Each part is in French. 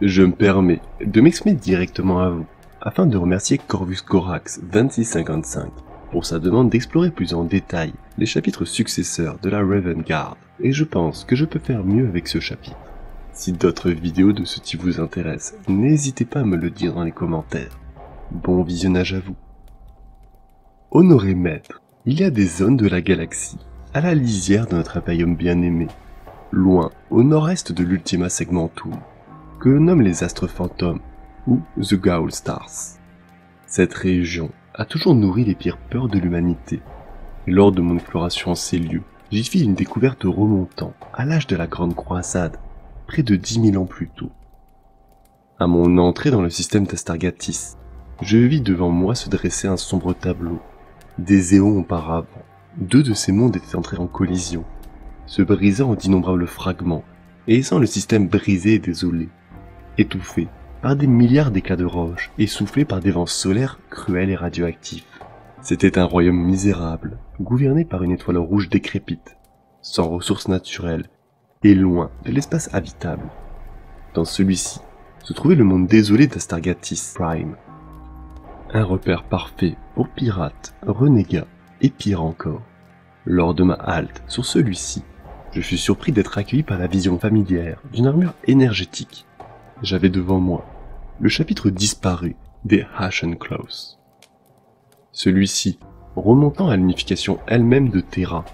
Je me permets de m'exprimer directement à vous, afin de remercier Corvus Corax 2655 pour sa demande d'explorer plus en détail les chapitres successeurs de la Raven Guard, et je pense que je peux faire mieux avec ce chapitre. Si d'autres vidéos de ce type vous intéressent, n'hésitez pas à me le dire dans les commentaires. Bon visionnage à vous. Honoré maître, il y a des zones de la galaxie, à la lisière de notre royaume bien-aimé, loin au nord-est de l'Ultima Segmentum, que l'on nomme les astres fantômes, ou The Gaul Stars. Cette région a toujours nourri les pires peurs de l'humanité. Lors de mon exploration en ces lieux, j'y fis une découverte remontant à l'âge de la Grande Croisade, près de 10 000 ans plus tôt. À mon entrée dans le système d'Astargatis, je vis devant moi se dresser un sombre tableau. Des éons auparavant, deux de ces mondes étaient entrés en collision, se brisant en d'innombrables fragments, et laissant le système brisé et désolé, étouffé par des milliards d'éclats de roches, essoufflé par des vents solaires cruels et radioactifs. C'était un royaume misérable, gouverné par une étoile rouge décrépite, sans ressources naturelles, et loin de l'espace habitable. Dans celui-ci se trouvait le monde désolé d'Astargatis Prime. Un repère parfait pour pirates, renégats et pire encore. Lors de ma halte sur celui-ci, je fus surpris d'être accueilli par la vision familière d'une armure énergétique. J'avais devant moi le chapitre disparu des Ashen Claws. Celui-ci remontant à l'unification elle-même de Terra,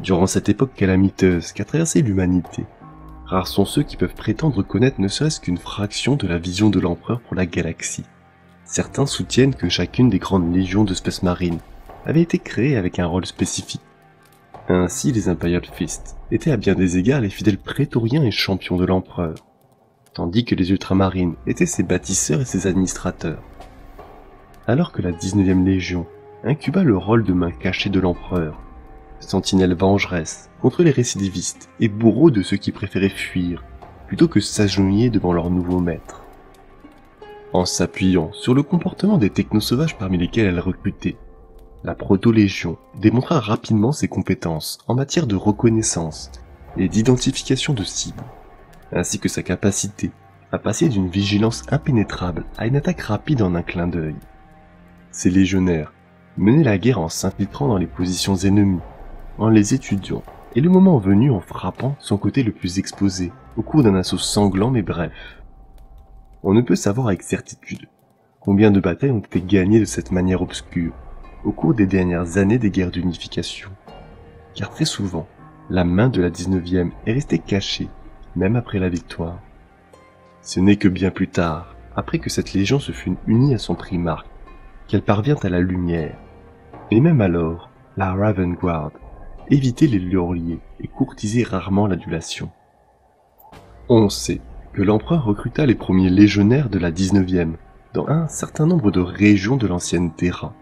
durant cette époque calamiteuse qu'a traversé l'humanité. Rares sont ceux qui peuvent prétendre connaître ne serait-ce qu'une fraction de la vision de l'Empereur pour la galaxie. Certains soutiennent que chacune des grandes légions de Space Marine avait été créée avec un rôle spécifique. Ainsi, les Imperial Fist étaient à bien des égards les fidèles prétoriens et champions de l'Empereur, tandis que les Ultramarines étaient ses bâtisseurs et ses administrateurs. Alors que la 19e Légion incuba le rôle de main cachée de l'Empereur, sentinelle vengeresse contre les récidivistes et bourreau de ceux qui préféraient fuir plutôt que s'agenouiller devant leur nouveau maître. En s'appuyant sur le comportement des technosauvages parmi lesquels elle recrutait, la Proto-Légion démontra rapidement ses compétences en matière de reconnaissance et d'identification de cibles, ainsi que sa capacité à passer d'une vigilance impénétrable à une attaque rapide en un clin d'œil. Ces légionnaires menaient la guerre en s'infiltrant dans les positions ennemies, en les étudiant, et le moment venu en frappant son côté le plus exposé, au cours d'un assaut sanglant mais bref. On ne peut savoir avec certitude combien de batailles ont été gagnées de cette manière obscure au cours des dernières années des guerres d'unification, car très souvent, la main de la 19e est restée cachée, même après la victoire. Ce n'est que bien plus tard, après que cette légion se fût unie à son primarque, qu'elle parvient à la lumière, et même alors, la Raven Guard évitait les lauriers et courtisait rarement l'adulation. On sait que l'empereur recruta les premiers légionnaires de la 19e dans un certain nombre de régions de l'ancienne Terra.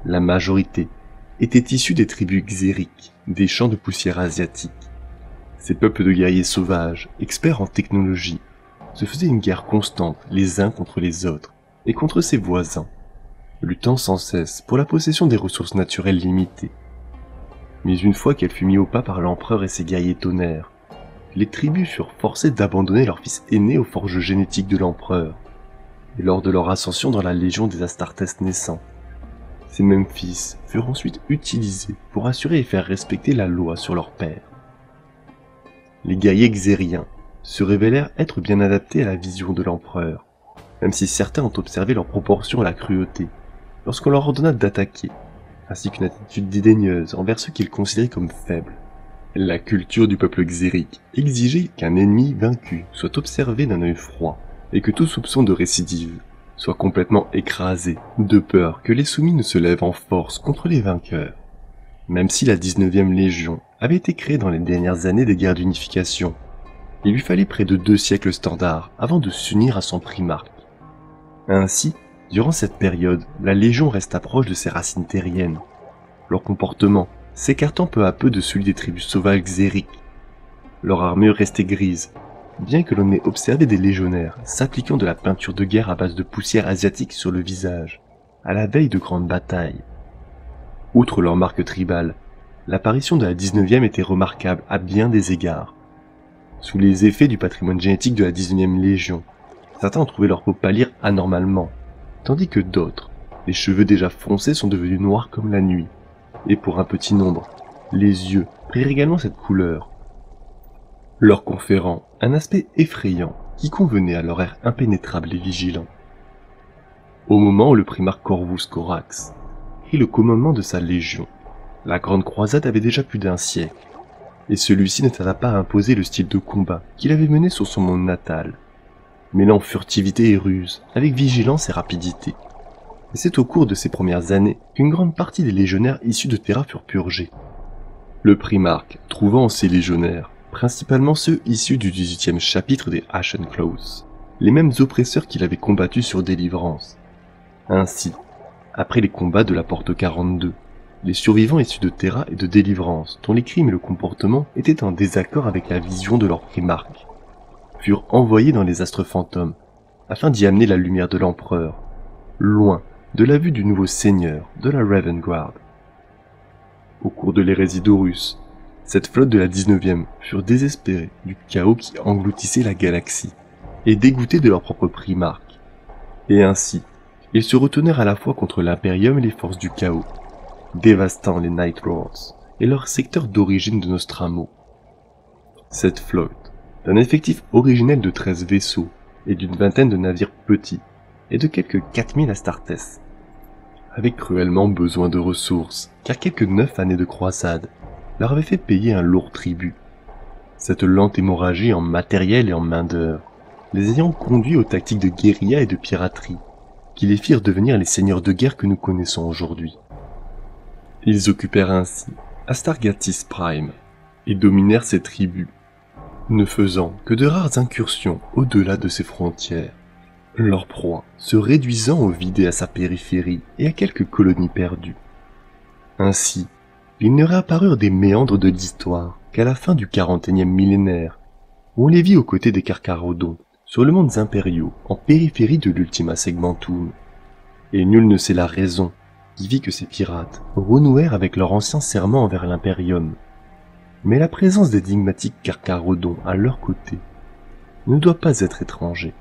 La majorité était issue des tribus xériques, des champs de poussière asiatiques. Ces peuples de guerriers sauvages, experts en technologie, se faisaient une guerre constante les uns contre les autres et contre ses voisins, luttant sans cesse pour la possession des ressources naturelles limitées. Mais une fois qu'elle fut mise au pas par l'empereur et ses guerriers tonnerres, les tribus furent forcées d'abandonner leur fils aîné aux forges génétiques de l'empereur, et lors de leur ascension dans la légion des Astartes naissants, ces mêmes fils furent ensuite utilisés pour assurer et faire respecter la loi sur leur père. Les guerriers xériens se révélèrent être bien adaptés à la vision de l'empereur, même si certains ont observé leur proportion à la cruauté, lorsqu'on leur ordonna d'attaquer, ainsi qu'une attitude dédaigneuse envers ceux qu'ils considéraient comme faibles. La culture du peuple xérique exigeait qu'un ennemi vaincu soit observé d'un œil froid, et que tout soupçon de récidive soit complètement écrasé, de peur que les soumis ne se lèvent en force contre les vainqueurs. Même si la 19e Légion avait été créée dans les dernières années des guerres d'unification, il lui fallait près de 2 siècles standards avant de s'unir à son primarque. Ainsi, durant cette période, la Légion resta proche de ses racines terriennes, leur comportement s'écartant peu à peu de celui des tribus sauvages xériques. Leur armure restait grise, bien que l'on ait observé des légionnaires s'appliquant de la peinture de guerre à base de poussière asiatique sur le visage, à la veille de grandes batailles. Outre leur marque tribale, l'apparition de la 19e était remarquable à bien des égards. Sous les effets du patrimoine génétique de la 19e Légion, Certains ont trouvé leur peau pâlir anormalement, tandis que d'autres, les cheveux déjà foncés sont devenus noirs comme la nuit. Et pour un petit nombre, les yeux prirent également cette couleur, leur conférant un aspect effrayant qui convenait à leur air impénétrable et vigilant. Au moment où le primarque Corvus Corax prit le commandement de sa légion, la Grande Croisade avait déjà plus d'1 siècle, et celui-ci ne tarda pas à imposer le style de combat qu'il avait mené sur son monde natal, mêlant furtivité et ruse, avec vigilance et rapidité. Et c'est au cours de ces premières années qu'une grande partie des légionnaires issus de Terra furent purgés. Le primarque, trouvant en ces légionnaires, principalement ceux issus du 18e chapitre des Ashen Claws, les mêmes oppresseurs qu'il avait combattus sur Délivrance. Ainsi, après les combats de la Porte 42, les survivants issus de Terra et de Délivrance, dont les crimes et le comportement étaient en désaccord avec la vision de leur primarque, furent envoyés dans les astres fantômes, afin d'y amener la lumière de l'empereur, loin de la vue du nouveau seigneur de la Raven Guard. Au cours de l'hérésie d'Horus, cette flotte de la 19e furent désespérés du chaos qui engloutissait la galaxie, et dégoûtés de leur propre primarque. Et ainsi, ils se retenèrent à la fois contre l'Imperium et les forces du chaos, dévastant les Night Lords et leur secteur d'origine de Nostramo. Cette flotte, d'un effectif originel de 13 vaisseaux et d'une vingtaine de navires petits, et de quelques 4000 Astartes, avait cruellement besoin de ressources, car quelques 9 années de croisade leur avaient fait payer un lourd tribut. Cette lente hémorragie en matériel et en main-d'œuvre, les ayant conduits aux tactiques de guérilla et de piraterie, qui les firent devenir les seigneurs de guerre que nous connaissons aujourd'hui. Ils occupèrent ainsi Astargatis Prime, et dominèrent ses tribus, ne faisant que de rares incursions au-delà de ses frontières, leur proie se réduisant au vide et à sa périphérie et à quelques colonies perdues. Ainsi, ils ne réapparurent des méandres de l'histoire qu'à la fin du 41e millénaire, où on les vit aux côtés des Carcharodons, sur le monde impériaux, en périphérie de l'Ultima Segmentum. Et nul ne sait la raison qui fit que ces pirates renouèrent avec leur ancien serment envers l'Imperium. Mais la présence d'énigmatiques Carcharodons à leur côté ne doit pas être étrangère.